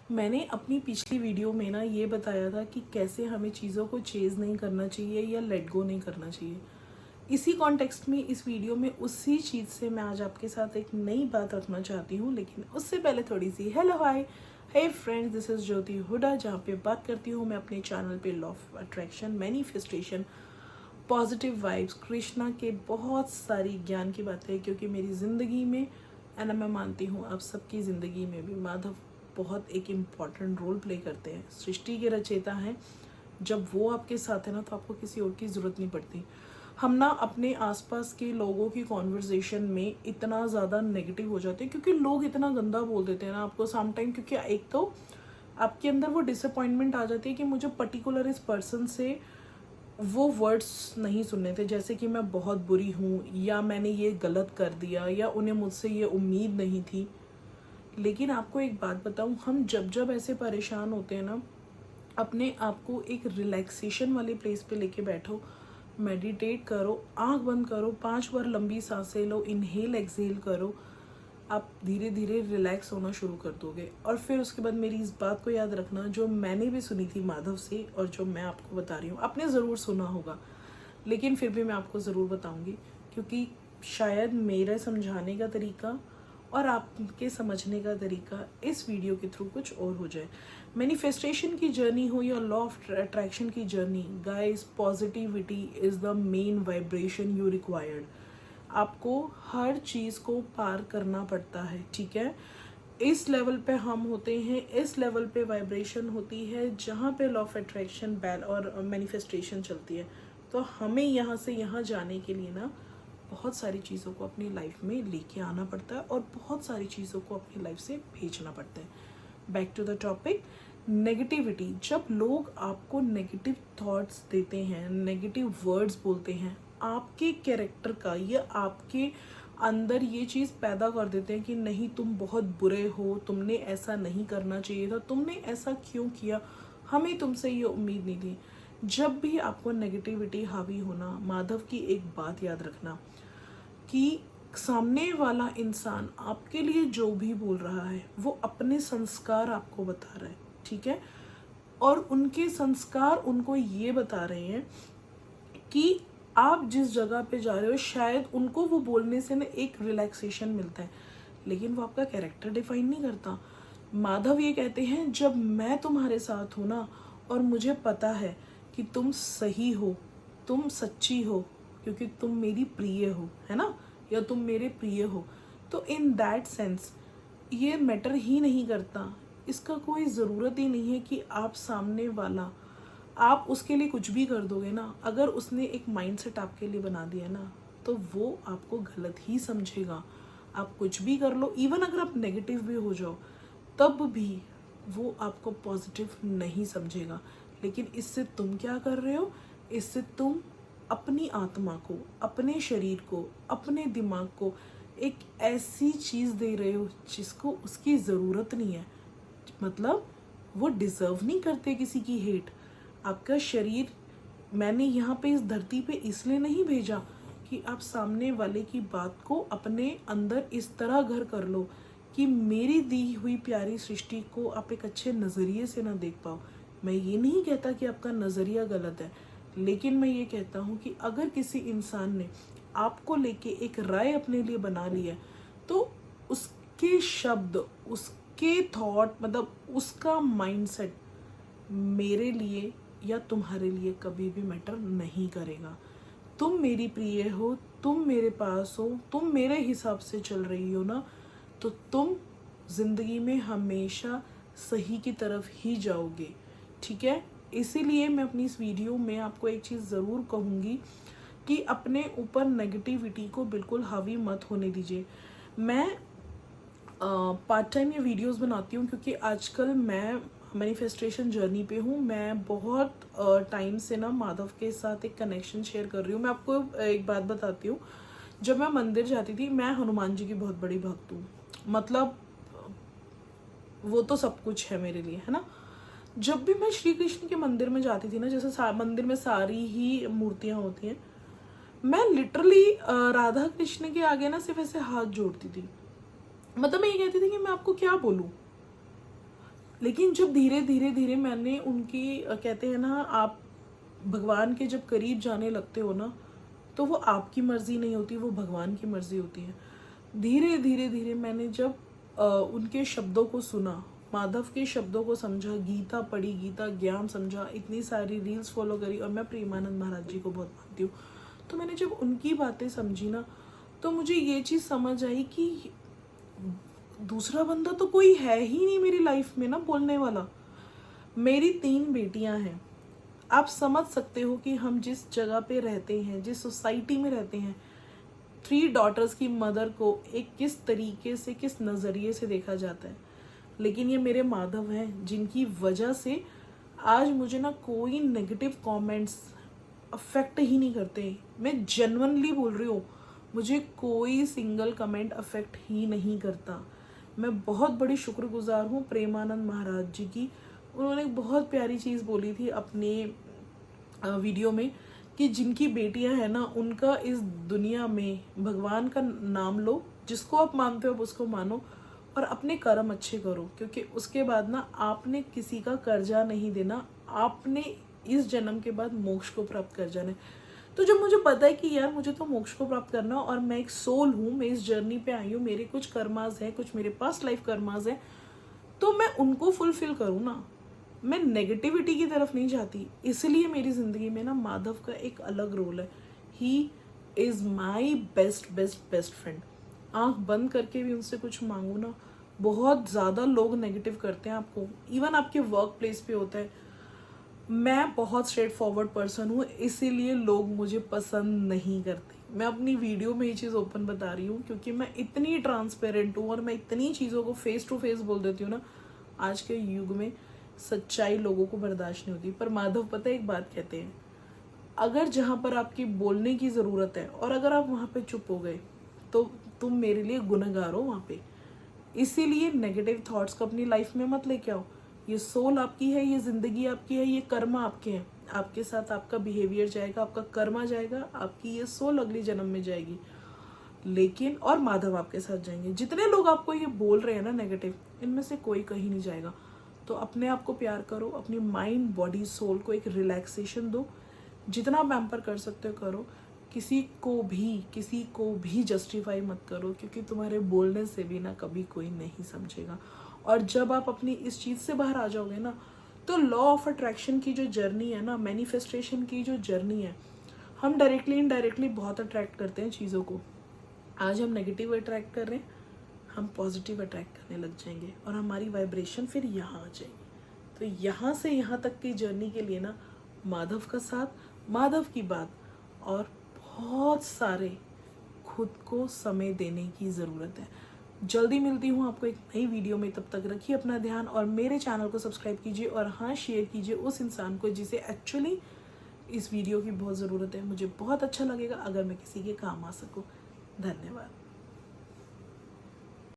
मैंने अपनी पिछली वीडियो में ना ये बताया था कि कैसे हमें चीज़ों को चेज़ नहीं करना चाहिए या लेट गो नहीं करना चाहिए। इसी कॉन्टेक्स्ट में इस वीडियो में उसी चीज़ से मैं आज आपके साथ एक नई बात रखना चाहती हूँ, लेकिन उससे पहले थोड़ी सी hello hi hey friends, this is Jyoti Hooda, जहाँ पे बात करती हूँ मैं अपने चैनल पे law of attraction, manifestation, positive vibes, Krishna के बहुत सारी ज्ञान की बातें, क्योंकि मेरी ज़िंदगी में एंड मैं मानती हूँ आप सबकी ज़िंदगी में भी माधव बहुत एक इम्पॉर्टेंट रोल प्ले करते हैं। सृष्टि के रचयिता हैं। जब वो आपके साथ है ना तो आपको किसी और की ज़रूरत नहीं पड़ती। हम ना अपने आसपास के लोगों की कॉन्वर्जेसन में इतना ज़्यादा नेगेटिव हो जाते हैं, क्योंकि लोग इतना गंदा बोल देते हैं ना आपको सम टाइम, क्योंकि एक तो आपके अंदर वो डिसअपॉइंटमेंट आ जाती है कि मुझे पर्टिकुलर इस पर्सन से वो वर्ड्स नहीं सुनने थे, जैसे कि मैं बहुत बुरी हूँ या मैंने ये गलत कर दिया या उन्हें मुझसे ये उम्मीद नहीं थी। लेकिन आपको एक बात बताऊँ, हम जब जब ऐसे परेशान होते हैं ना, अपने आप को एक रिलैक्सेशन वाले प्लेस पे लेके बैठो, मेडिटेट करो, आंख बंद करो, 5 बार लंबी सांसें लो, इनहेल एक्सहेल करो, आप धीरे धीरे रिलैक्स होना शुरू कर दोगे। और फिर उसके बाद मेरी इस बात को याद रखना, जो मैंने भी सुनी थी माधव से और जो मैं आपको बता रही हूँ, आपने ज़रूर सुना होगा, लेकिन फिर भी मैं आपको ज़रूर बताऊँगी, क्योंकि शायद मेरा समझाने का तरीका और आपके समझने का तरीका इस वीडियो के थ्रू कुछ और हो जाए। मैनिफेस्टेशन की जर्नी हो या लॉ ऑफ अट्रैक्शन की journey, guys, positivity is the main vibration you required. आपको हर चीज़ को पार करना पड़ता है, ठीक है। इस लेवल पे हम होते हैं, इस लेवल पे वाइब्रेशन होती है जहाँ पे लॉ ऑफ अट्रैक्शन बैल और मैनिफेस्टेशन चलती है। तो हमें यहाँ से यहाँ जाने के लिए ना बहुत सारी चीज़ों को अपनी लाइफ में लेके आना पड़ता है और बहुत सारी चीज़ों को अपनी लाइफ से भेजना पड़ता है। Back to the topic, negativity. जब लोग आपको नेगेटिव थॉट्स देते हैं, नेगेटिव वर्ड्स बोलते हैं, आपके कैरेक्टर का या आपके अंदर ये चीज़ पैदा कर देते हैं कि नहीं तुम बहुत बुरे हो, तुमने ऐसा नहीं करना चाहिए था, तुमने ऐसा क्यों किया, हमें तुमसे ये उम्मीद नहीं थी। जब भी आपको नेगेटिविटी हावी होना, माधव की एक बात याद रखना कि सामने वाला इंसान आपके लिए जो भी बोल रहा है वो अपने संस्कार आपको बता रहा है, ठीक है। और उनके संस्कार उनको ये बता रहे हैं कि आप जिस जगह पे जा रहे हो शायद उनको वो बोलने से ना एक रिलैक्सेशन मिलता है, लेकिन वो आपका कैरेक्टर डिफाइन नहीं करता। माधव ये कहते हैं, जब मैं तुम्हारे साथ हूँ ना और मुझे पता है कि तुम सही हो, तुम सच्ची हो, क्योंकि तुम मेरी प्रिय हो, है ना, या तुम मेरे प्रिय हो, तो इन दैट सेंस ये मैटर ही नहीं करता। इसका कोई ज़रूरत ही नहीं है कि आप सामने वाला, आप उसके लिए कुछ भी कर दोगे ना, अगर उसने एक माइंडसेट आपके लिए बना दिया ना तो वो आपको गलत ही समझेगा। आप कुछ भी कर लो, इवन अगर आप नेगेटिव भी हो जाओ तब भी वो आपको पॉजिटिव नहीं समझेगा। लेकिन इससे तुम क्या कर रहे हो, इससे तुम अपनी आत्मा को, अपने शरीर को, अपने दिमाग को एक ऐसी चीज़ दे रहे हो जिसको उसकी ज़रूरत नहीं है। मतलब वो डिज़र्व नहीं करते किसी की हेट। आपका शरीर मैंने यहाँ पे इस धरती पे इसलिए नहीं भेजा कि आप सामने वाले की बात को अपने अंदर इस तरह घर कर लो कि मेरी दी हुई प्यारी सृष्टि को आप एक अच्छे नज़रिए से ना देख पाओ। मैं ये नहीं कहता कि आपका नज़रिया गलत है, लेकिन मैं ये कहता हूँ कि अगर किसी इंसान ने आपको लेके एक राय अपने लिए बना ली है तो उसके शब्द, उसके थॉट, मतलब उसका माइंडसेट मेरे लिए या तुम्हारे लिए कभी भी मैटर नहीं करेगा। तुम मेरी प्रिय हो, तुम मेरे पास हो, तुम मेरे हिसाब से चल रही हो ना, तो तुम जिंदगी में हमेशा सही की तरफ ही जाओगे, ठीक है। इसीलिए मैं अपनी इस वीडियो में आपको एक चीज़ ज़रूर कहूँगी कि अपने ऊपर नेगेटिविटी को बिल्कुल हावी मत होने दीजिए। मैं पार्ट टाइम ये वीडियोस बनाती हूँ क्योंकि आजकल मैं मैनिफेस्टेशन जर्नी पे हूँ। मैं बहुत टाइम से ना माधव के साथ एक कनेक्शन शेयर कर रही हूँ। मैं आपको एक बात बताती हूँ, जब मैं मंदिर जाती थी, मैं हनुमान जी की बहुत बड़ी भक्त हूँ, मतलब वो तो सब कुछ है मेरे लिए, है ना। जब भी मैं श्री कृष्ण के मंदिर में जाती थी ना, जैसे मंदिर में सारी ही मूर्तियाँ होती हैं, मैं लिटरली राधा कृष्ण के आगे ना सिर्फ ऐसे हाथ जोड़ती थी। मतलब मैं ये कहती थी कि मैं आपको क्या बोलूँ, लेकिन जब धीरे धीरे धीरे मैंने उनकी कहते हैं ना, आप भगवान के जब करीब जाने लगते हो ना, तो वो आपकी मर्जी नहीं होती, वो भगवान की मर्जी होती है। धीरे धीरे धीरे मैंने जब उनके शब्दों को सुना, माधव के शब्दों को समझा, गीता पढ़ी, गीता ज्ञान समझा, इतनी सारी रील्स फॉलो करी, और मैं प्रेमानंद महाराज जी को बहुत मानती हूँ, तो मैंने जब उनकी बातें समझी ना, तो मुझे ये चीज़ समझ आई कि दूसरा बंदा तो कोई है ही नहीं मेरी लाइफ में ना बोलने वाला। मेरी 3 बेटियां हैं। आप समझ सकते हो कि हम जिस जगह पे रहते हैं, जिस सोसाइटी में रहते हैं, 3 डॉटर्स की मदर को एक किस तरीके से, किस नज़रिए से देखा जाता है। लेकिन ये मेरे माधव हैं जिनकी वजह से आज मुझे ना कोई नेगेटिव कमेंट्स अफेक्ट ही नहीं करते। मैं जेन्युइनली बोल रही हूँ, मुझे कोई सिंगल कमेंट अफेक्ट ही नहीं करता। मैं बहुत बड़ी शुक्रगुजार हूँ प्रेमानंद महाराज जी की। उन्होंने एक बहुत प्यारी चीज़ बोली थी अपने वीडियो में कि जिनकी बेटियां हैं ना, उनका इस दुनिया में भगवान का नाम लो, जिसको आप मानते हो आप उसको मानो, और अपने कर्म अच्छे करो, क्योंकि उसके बाद ना आपने किसी का कर्जा नहीं देना, आपने इस जन्म के बाद मोक्ष को प्राप्त कर जाना है। तो जब मुझे पता है कि यार मुझे तो मोक्ष को प्राप्त करना, और मैं एक सोल हूँ, मैं इस जर्नी पे आई हूँ, मेरे कुछ कर्मास हैं, कुछ मेरे पास लाइफ कर्मास हैं, तो मैं उनको फुलफिल करूँ ना। मैं नेगेटिविटी की तरफ नहीं जाती। इसलिए मेरी ज़िंदगी में ना माधव का एक अलग रोल है। He is my best best best friend. आँख बंद करके भी उनसे कुछ मांगू ना, बहुत ज़्यादा लोग नेगेटिव करते हैं आपको, इवन आपके वर्क प्लेस पे होता है। मैं बहुत स्ट्रेट फॉरवर्ड पर्सन हूँ, इसीलिए लोग मुझे पसंद नहीं करते। मैं अपनी वीडियो में ये चीज़ ओपन बता रही हूँ, क्योंकि मैं इतनी ट्रांसपेरेंट हूँ और मैं इतनी चीज़ों को फेस टू फेस बोल देती हूँ ना। आज के युग में सच्चाई लोगों को बर्दाश्त नहीं होती। पर माधव पता है एक बात कहते हैं, अगर जहाँ पर आपकी बोलने की ज़रूरत है और अगर आप वहाँ पे चुप हो गए, तो तुम मेरे लिए गुनहगार हो वहाँ पे। इसीलिए नेगेटिव थॉट्स को अपनी लाइफ में मत लेके आओ। ये सोल आपकी है, ये ज़िंदगी आपकी है, ये कर्मा आपके हैं। आपके साथ आपका बिहेवियर जाएगा, आपका कर्मा जाएगा, आपकी ये सोल अगली जन्म में जाएगी। लेकिन और माधव आपके साथ जाएंगे। जितने लोग आपको ये बोल रहे हैं ना नेगेटिव, इनमें से कोई कहीं नहीं जाएगा। तो अपने आप को प्यार करो, अपनी माइंड बॉडी सोल को एक रिलैक्सेशन दो, जितना पैम्पर कर सकते हो करो। किसी को भी जस्टिफाई मत करो, क्योंकि तुम्हारे बोलने से भी ना कभी कोई नहीं समझेगा। और जब आप अपनी इस चीज़ से बाहर आ जाओगे ना, तो लॉ ऑफ अट्रैक्शन की जो जर्नी है ना, मैनिफेस्टेशन की जो जर्नी है, हम डायरेक्टली इनडायरेक्टली बहुत अट्रैक्ट करते हैं चीज़ों को। आज हम नेगेटिव अट्रैक्ट कर रहे हैं, हम पॉजिटिव अट्रैक्ट करने लग जाएंगे और हमारी वाइब्रेशन फिर यहाँ आ जाएगी। तो यहाँ से यहाँ तक की जर्नी के लिए ना माधव का साथ, माधव की बात और बहुत सारे खुद को समय देने की ज़रूरत है। जल्दी मिलती हूँ आपको एक नई वीडियो में। तब तक रखिए अपना ध्यान और मेरे चैनल को सब्सक्राइब कीजिए, और हाँ, शेयर कीजिए उस इंसान को जिसे एक्चुअली इस वीडियो की बहुत ज़रूरत है। मुझे बहुत अच्छा लगेगा अगर मैं किसी के काम आ सकूँ। धन्यवाद।